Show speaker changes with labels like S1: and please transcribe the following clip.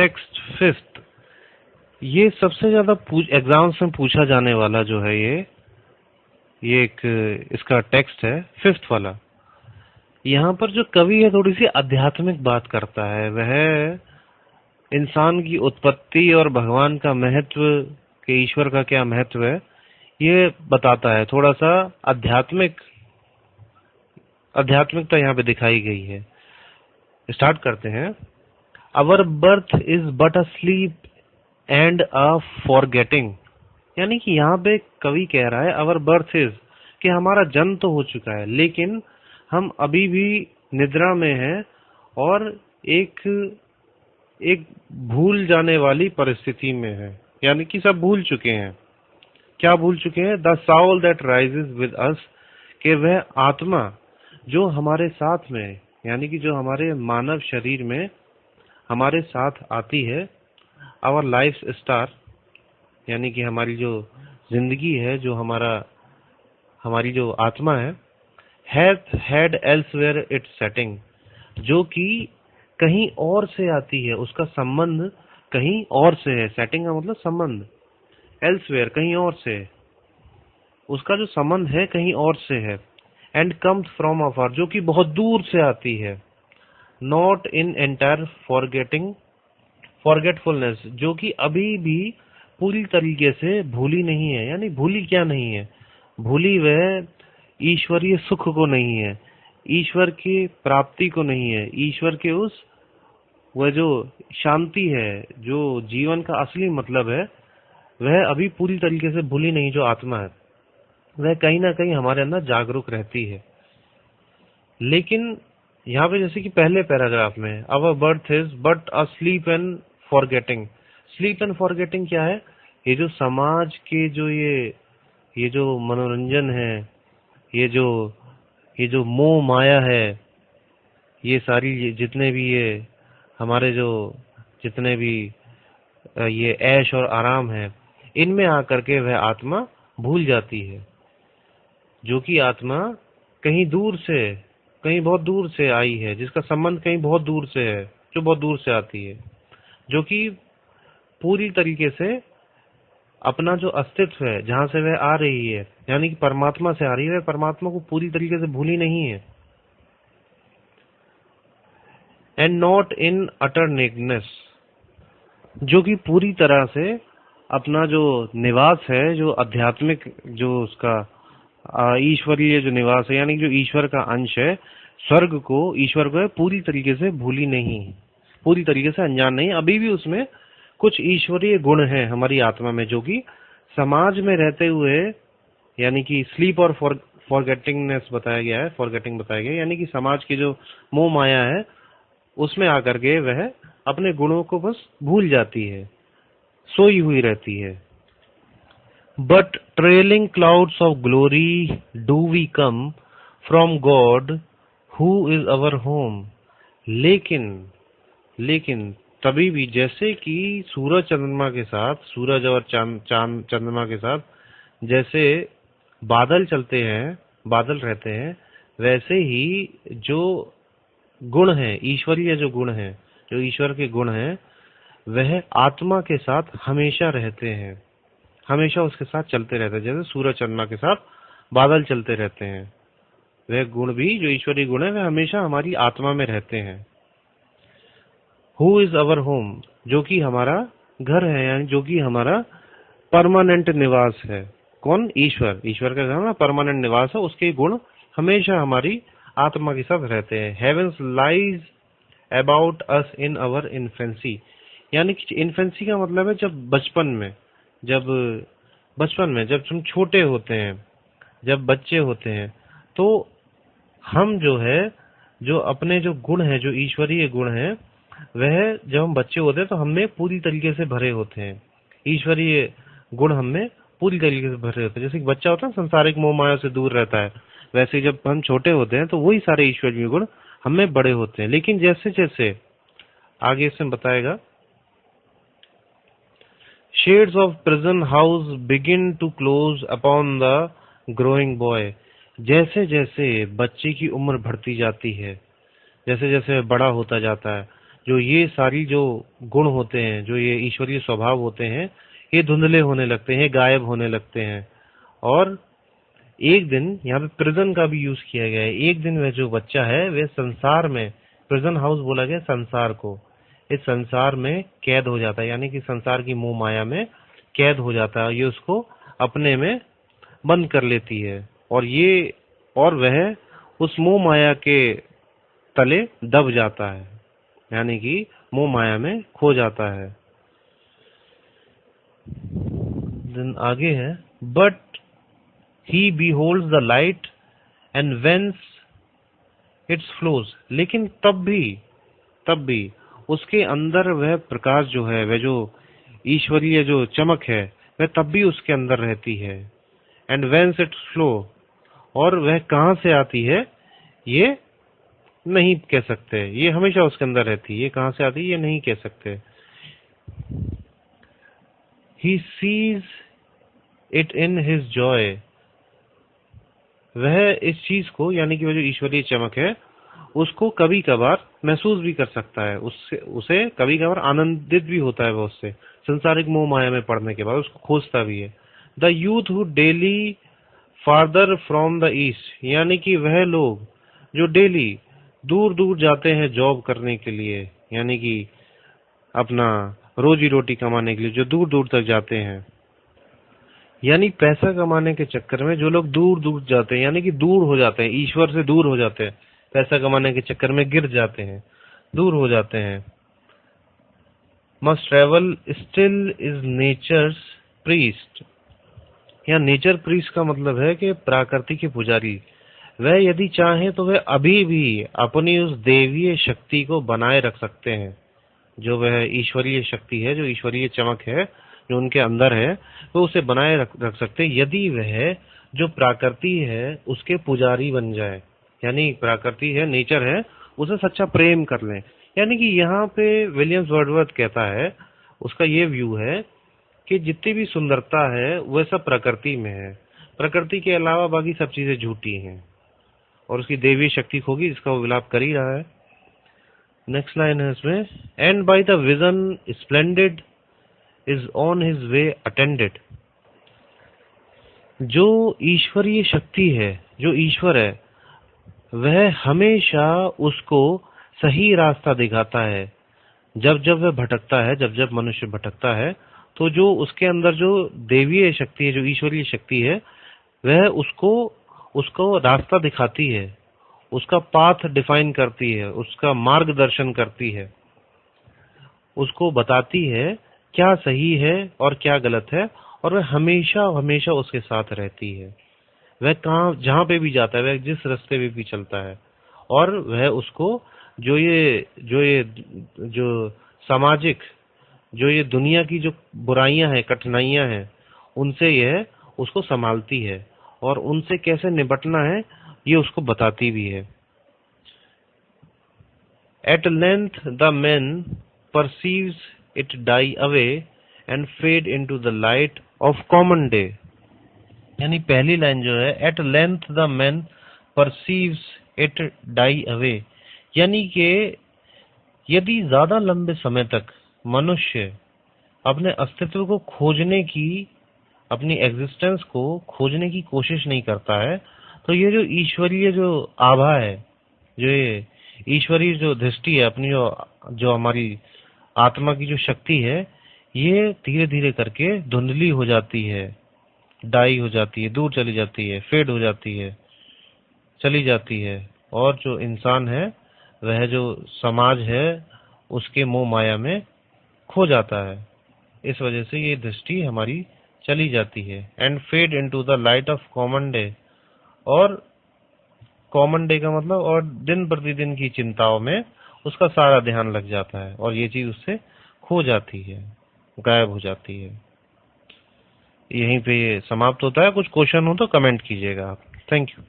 S1: Text fifth, ये सबसे ज्यादा एग्जाम्स में पूछा जाने वाला जो है ये एक इसका टेक्स्ट है फिफ्थ वाला। यहाँ पर जो कवि है थोड़ी सी आध्यात्मिक बात करता है, वह इंसान की उत्पत्ति और भगवान का महत्व, के ईश्वर का क्या महत्व है ये बताता है। थोड़ा सा आध्यात्मिकता यहाँ पे दिखाई गई है। स्टार्ट करते हैं। अवर birth is but a slip and a forgetting, यानी कि यहाँ पे कवि कह रहा है अवर बर्थ इज, कि हमारा जन्म तो हो चुका है लेकिन हम अभी भी निद्रा में हैं और एक एक भूल जाने वाली परिस्थिति में है, यानी कि सब भूल चुके हैं। क्या भूल चुके हैं? The Saul that rises with us, कि वह आत्मा जो हमारे साथ में, यानी कि जो हमारे मानव शरीर में हमारे साथ आती है, आवर लाइफ स्टार, यानी कि हमारी जो जिंदगी है, जो हमारी जो आत्मा है, hath had elsewhere it's setting, जो कि कहीं और से आती है, उसका संबंध कहीं और से है। सेटिंग का मतलब संबंध, एल्सवेयर कहीं और से, उसका जो संबंध है कहीं और से है। एंड कम्स फ्रॉम अफार, जो कि बहुत दूर से आती है। नॉट इन एंटायर फॉरगेटफुलनेस, जो कि अभी भी पूरी तरीके से भूली नहीं है। यानी भूली क्या नहीं है? भूली वह ईश्वरीय सुख को नहीं है, ईश्वर की प्राप्ति को नहीं है, ईश्वर के वह जो शांति है, जो जीवन का असली मतलब है, वह अभी पूरी तरीके से भूली नहीं। जो आत्मा है वह कहीं ना कहीं हमारे अंदर जागरूक रहती है। लेकिन यहाँ पे जैसे कि पहले पैराग्राफ में अवर birth is but a slip and forgetting. Sleep and forgetting क्या है? ये जो समाज के जो ये जो मनोरंजन है, ये जो मोह माया है, ये सारी जितने भी ये हमारे जो जितने भी ये ऐश और आराम है, इनमें आकर के वह आत्मा भूल जाती है। जो कि आत्मा कहीं दूर से, कहीं बहुत दूर से आई है, जिसका संबंध कहीं बहुत दूर से है, जो बहुत दूर से आती है, जो कि पूरी तरीके से अपना जो अस्तित्व है, जहां से वह आ रही है, यानी कि परमात्मा से आ रही है, वह परमात्मा को पूरी तरीके से भूली नहीं है। एंड नॉट इन अटर नेकनेस, जो कि पूरी तरह से अपना जो निवास है, जो आध्यात्मिक, जो उसका ईश्वरीय जो निवास है, यानी जो ईश्वर का अंश है, स्वर्ग को, ईश्वर को पूरी तरीके से भूली नहीं, पूरी तरीके से अनजान नहीं। अभी भी उसमें कुछ ईश्वरीय गुण हैं हमारी आत्मा में, जो कि समाज में रहते हुए, यानी कि स्लीप और फॉरगेटिंगनेस बताया गया है, फॉरगेटिंग बताया गया है, यानी कि समाज की जो मोह माया है उसमें आकर के वह अपने गुणों को बस भूल जाती है, सोई हुई रहती है। But trailing clouds of glory do we come from God who is our home. लेकिन तभी भी, जैसे कि सूरज चंद्रमा के साथ, सूरज और चांद चंद्रमा के साथ जैसे बादल चलते हैं, बादल रहते हैं, वैसे ही जो गुण है, ईश्वरीय जो गुण है, जो ईश्वर के गुण हैं, वह आत्मा के साथ हमेशा रहते हैं, हमेशा उसके साथ चलते रहते हैं। जैसे सूरज चंद्रमा के साथ बादल चलते रहते हैं, वह गुण भी, जो ईश्वरीय गुण है, वह हमेशा हमारी आत्मा में रहते हैं। हु इज अवर होम, जो कि हमारा घर है, यानी जो कि हमारा परमानेंट निवास है। कौन? ईश्वर। ईश्वर का घर ना परमानेंट निवास है, उसके गुण हमेशा हमारी आत्मा के साथ रहते हैं। Heavens lies about us in our infancy, यानी कि इन्फेंसी का मतलब है जब बचपन में, जब हम छोटे होते हैं, जब बच्चे होते हैं, तो हम जो है, जो अपने जो गुण है, जो ईश्वरीय गुण है, वह जब हम बच्चे होते हैं तो हमें पूरी तरीके से भरे होते हैं, ईश्वरीय गुण हमें पूरी तरीके से भरे होते हैं। जैसे कि बच्चा होता है संसारिक मोह माया से दूर रहता है, वैसे ही जब हम छोटे होते हैं तो वही सारे ईश्वरीय गुण हमें बड़े होते हैं। लेकिन जैसे जैसे आगे इसमें बताएगा, shades of prison house begin to close upon the growing boy, जैसे जैसे बच्चे की उम्र बढ़ती जाती है, जैसे जैसे बड़ा होता जाता है, जो ये सारी जो गुण होते हैं, जो ये ईश्वरीय स्वभाव होते हैं, ये धुंधले होने लगते हैं, गायब होने लगते हैं। और एक दिन, यहाँ पे प्रिजन का भी यूज किया गया है, एक दिन वह जो बच्चा है वह संसार में, प्रिजन हाउस बोला गया संसार को, इस संसार में कैद हो जाता है, यानी कि संसार की मोह माया में कैद हो जाता है। ये उसको अपने में बंद कर लेती है और वह उस मोह माया के तले दब जाता है, यानी कि मोह माया में खो जाता है। दिन आगे है, but he beholds the light and whence its flows. लेकिन तब भी उसके अंदर वह प्रकाश जो है, वह जो ईश्वरीय जो चमक है, वह तब भी उसके अंदर रहती है। एंड वेंस इट्स फ्लो, और वह कहाँ से आती है ये नहीं कह सकते, ये हमेशा उसके अंदर रहती है। ये कहाँ से आती है ये नहीं कह सकते। He sees it in his joy, वह इस चीज को, यानी कि वह जो ईश्वरीय चमक है, उसको कभी कभार महसूस भी कर सकता है, उसे कभी कभार आनंदित भी होता है वह उससे, संसारिक मोह माया में पड़ने के बाद उसको खोजता भी है। The youth who daily farther from the east, यानी कि वह लोग जो डेली दूर दूर जाते हैं जॉब करने के लिए, यानी कि अपना रोजी रोटी कमाने के लिए जो दूर दूर तक जाते हैं, यानी पैसा कमाने के चक्कर में जो लोग दूर दूर जाते हैं, यानी कि दूर हो जाते हैं, ईश्वर से दूर हो जाते हैं, पैसा कमाने के चक्कर में गिर जाते हैं, दूर हो जाते हैं। Must travel still is nature's priest, या नेचर प्रीस्ट का मतलब है कि प्रकृति के पुजारी। वह यदि चाहे तो वह अभी भी अपनी उस देवीय शक्ति को बनाए रख सकते हैं, जो वह ईश्वरीय शक्ति है, जो ईश्वरीय चमक है जो उनके अंदर है, वो उसे बनाए रख सकते हैं यदि वह जो प्रकृति है उसके पुजारी बन जाए। यानी प्रकृति है, नेचर है, उसे सच्चा प्रेम कर लें। यानी कि यहाँ पे विलियम्स वर्डवर्थ कहता है, उसका ये व्यू है कि जितनी भी सुंदरता है वह सब प्रकृति में है, प्रकृति के अलावा बाकी सब चीजें झूठी हैं, और उसकी देवी शक्ति होगी जिसका वो विलाप कर ही रहा है। नेक्स्ट लाइन है इसमें, and by the vision splendid is on his way attended. जो ईश्वरीय शक्ति है, जो ईश्वर है, वह हमेशा उसको सही रास्ता दिखाता है। जब जब वह भटकता है, जब जब मनुष्य भटकता है, तो जो उसके अंदर जो देवीय शक्ति है, जो ईश्वरीय शक्ति है, वह उसको रास्ता दिखाती है, उसका पाथ डिफाइन करती है, उसका मार्गदर्शन करती है, उसको बताती है क्या सही है और क्या गलत है, और वह हमेशा हमेशा उसके साथ रहती है। वह जहाँ पे भी जाता है, वह जिस रास्ते पे भी चलता है, और वह उसको जो सामाजिक, जो ये दुनिया की जो बुराइयां हैं, कठिनाइयां हैं, उनसे यह उसको संभालती है, और उनसे कैसे निपटना है ये उसको बताती भी है। At length the man perceives it die away and fade into the light of common day। यानी पहली लाइन जो है, at length the man perceives it die away, यानी कि यदि ज्यादा लंबे समय तक मनुष्य अपने अस्तित्व को खोजने की, अपनी एग्जिस्टेंस को खोजने की कोशिश नहीं करता है, तो ये जो ईश्वरीय जो आभा है, जो ये ईश्वरीय जो दृष्टि है, अपनी जो हमारी आत्मा की जो शक्ति है, ये धीरे धीरे करके धुंधली हो जाती है, डाई हो जाती है, दूर चली जाती है, फेड हो जाती है, चली जाती है, और जो इंसान है, वह जो समाज है, उसके मोह माया में खो जाता है। इस वजह से ये दृष्टि हमारी चली जाती है। And fade into the light of common day, और कॉमन डे का मतलब और दिन प्रतिदिन की चिंताओं में उसका सारा ध्यान लग जाता है, और ये चीज उससे खो जाती है, गायब हो जाती है। यहीं पे ये समाप्त होता है। कुछ क्वेश्चन हो तो कमेंट कीजिएगा आप। Thank you.